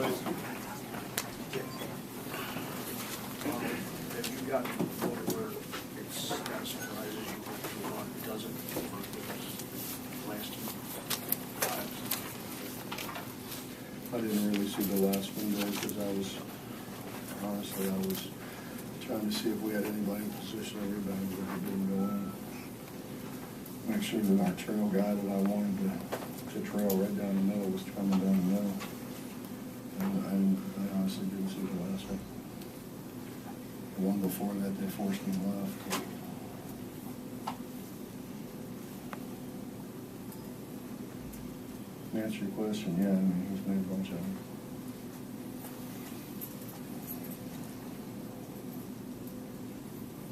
Have you gotten to the point where it's kind of surprises you when one doesn't for those last two times? I didn't really see the last one there because I was trying to see if we had anybody in position of rebound that we didn't go in. Make sure that our trail guy that I wanted to trail right down the middle was coming down the middle. And I honestly didn't see the last one. The one before that, they forced me left. To answer your question, yeah, I mean, he's made a bunch of them.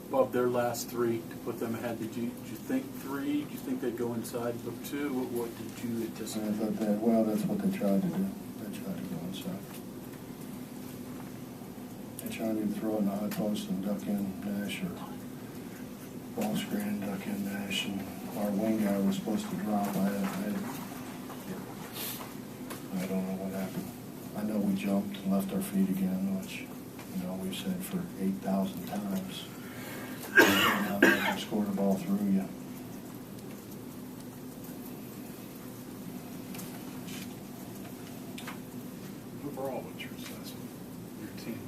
Above their last three to put them ahead, did you think three? Did you think they'd go inside and look two? What did you anticipate? I thought that, well, that's what they tried to do. They tried to go inside. They tried to throw in the high post and duck in Nash, or ball screen and duck in Nash, and our wing guy was supposed to drop. I don't know what happened. I know we jumped and left our feet again, which, we've said for 8,000 times. Now they can score the ball through you. Overall, what's your assessment? Your team?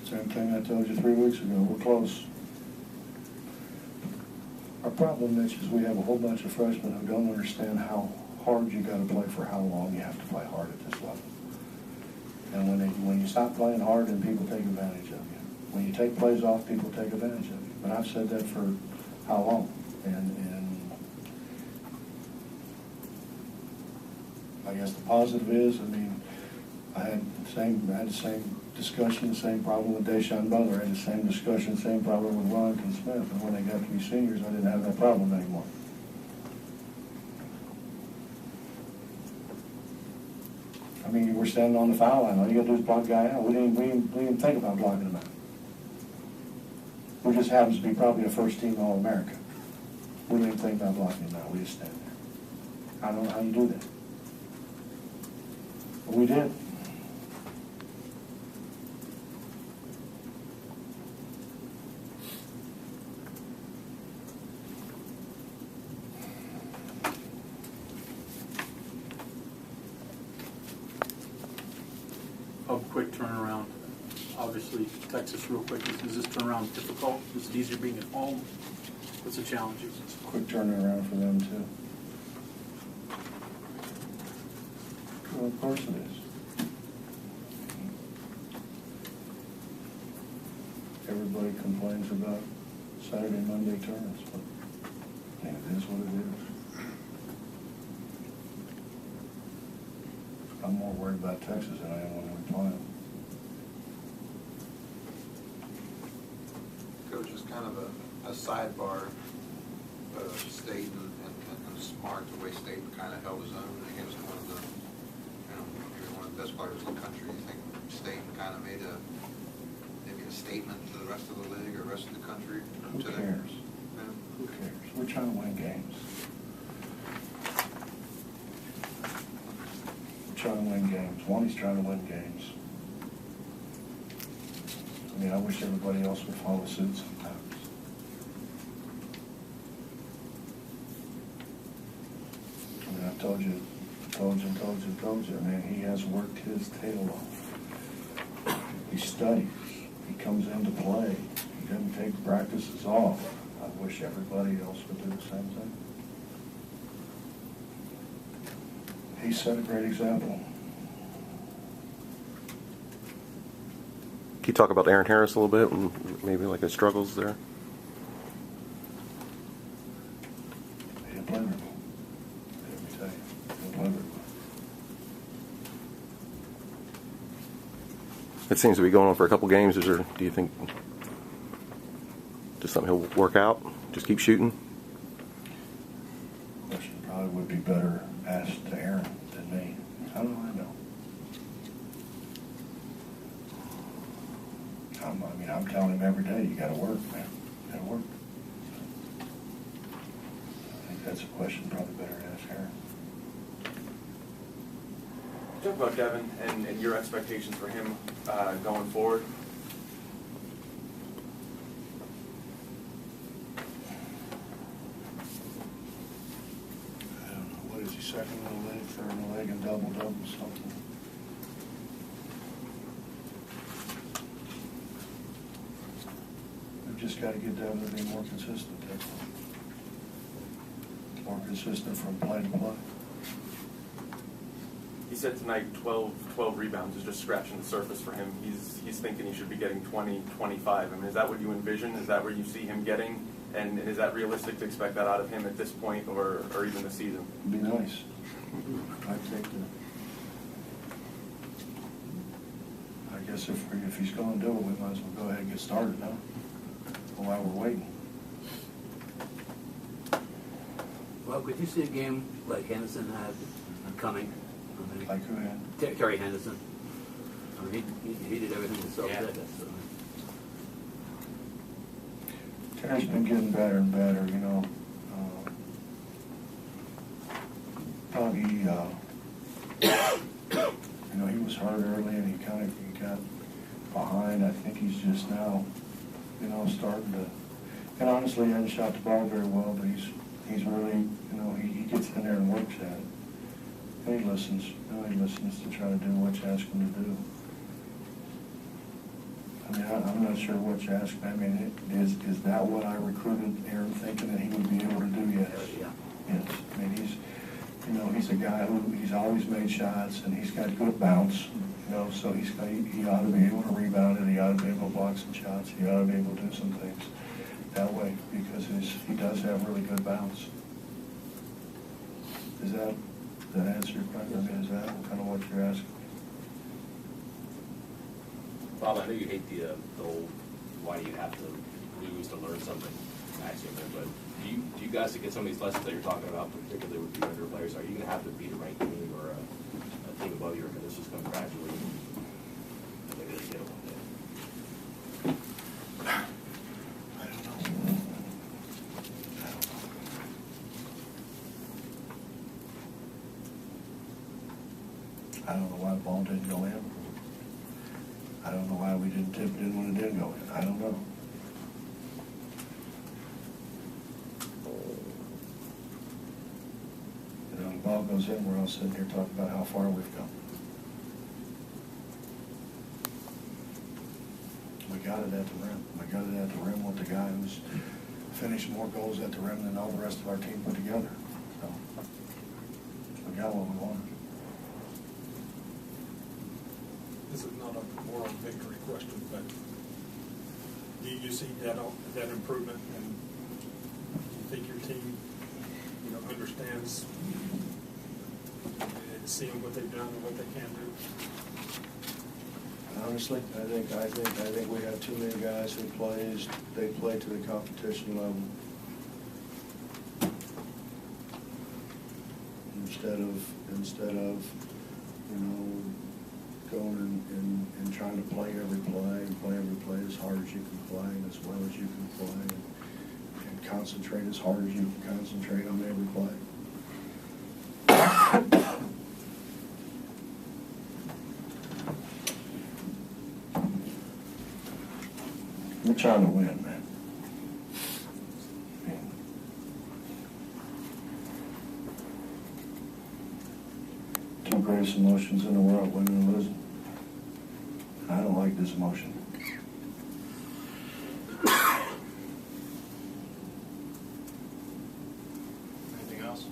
Same thing I told you 3 weeks ago. We're close. Our problem, Mitch, is we have a whole bunch of freshmen who don't understand how hard you got to play for how long you have to play hard at this level. And when you stop playing hard, then people take advantage of you. When you take plays off, people take advantage of you. But I've said that for how long? And I guess the positive is, I had the same discussion, the same problem with Deshaun Butler. I had the same discussion, same problem with Wellington Smith. And when they got to be seniors, I didn't have that problem anymore. We're standing on the foul line. All you got to do is block a guy out. We didn't even think about blocking him out. We just happens to be probably a first-team All-America. We didn't even think about blocking him out. We just stand there. I don't know how you do that. But we did. Quick turnaround. Obviously, Texas, real quick. Is this turnaround difficult? Is it easier being at home? What's the challenges? It's a quick turnaround for them, too. Well, of course it is. Everybody complains about Saturday, Monday turns, but it is what it is. I'm more worried about Texas than I am when we're playing. Coach, it's kind of a sidebar. State and Smart, the way State kind of held his own against one of the best players in the country. You think State kind of made maybe a statement to the rest of the league or the rest of the country? Who cares? Who cares? We're trying to win games. Trying to win games. Woney's trying to win games. I wish everybody else would follow suit sometimes. I've told you. He has worked his tail off. He studies. He comes into play. He doesn't take practices off. I wish everybody else would do the same thing. He set a great example. Can you talk about Aaron Harris a little bit and maybe like his struggles there? He didn't play very well. Let me tell you, he didn't play very well. It seems to be going on for a couple games. Do you think just something he'll work out? Just keep shooting? Question probably would be better asked to Aaron than me. How do I know? I'm telling him every day, you got to work, man. You got to work. I think that's a question probably better to ask Aaron. Talk about Devin and your expectations for him going forward. I don't know, what is he, second in the league, third in the league, and double, something? We've just got to get Devin to be more consistent, that's all. More consistent from play to play. He said tonight 12 rebounds is just scratching the surface for him. He's thinking he should be getting 20, 25. I mean, is that what you envision? Is that where you see him getting? And is that realistic to expect that out of him at this point or even this season? It'd be nice. I'd take that. I guess if he's going to do it, we might as well go ahead and get started now, while we're waiting. Well, could you see a game like Henderson had coming? Like who had? Kerry Henderson. I mean, he did everything himself. Yeah. Terry's been getting better and better, you know. He was hurt early and he got behind. I think he's just now, starting to. And honestly, he hasn't shot the ball very well, but he's really, he gets in there and works at it. And he listens. He listens to try to do what you ask him to do. I mean, I'm not sure what you asked. I mean, is that what I recruited Aaron thinking that he would be able to do? Yes. Yeah. Yes. I mean, he's a guy he's always made shots and he's got good bounce. So he ought to be able to rebound it. He ought to be able to block some shots. He ought to be able to do some things that way because he does have really good bounce. Does that answer your question? I mean, is that kind of what you're asking? Bob, I know you hate the old why do you have to lose to learn something axiom there, but do you guys to get some of these lessons that you're talking about, particularly with the younger players, are you going to have to beat a ranked team or a team above you, or can this just come gradually? Maybe they get it one day. I don't know. I don't know why the ball didn't go in. I don't know why we didn't tip it in when it did go in. I don't know. When the ball goes in, we're all sitting here talking about how far we've come. We got it at the rim. We got it at the rim with the guy who's finished more goals at the rim than all the rest of our team put together. So we got what we wanted. This is not a moral victory question, but do you see that improvement, and do you think your team, understands and seeing what they've done and what they can do? Honestly, I think we have too many guys who they play to the competition level. Instead of going and trying to play every play as hard as you can play and as well as you can play and concentrate as hard as you can concentrate on every play. We're trying to win, man. Two greatest emotions in the world, winning and losing. I don't like this emotion. Anything else?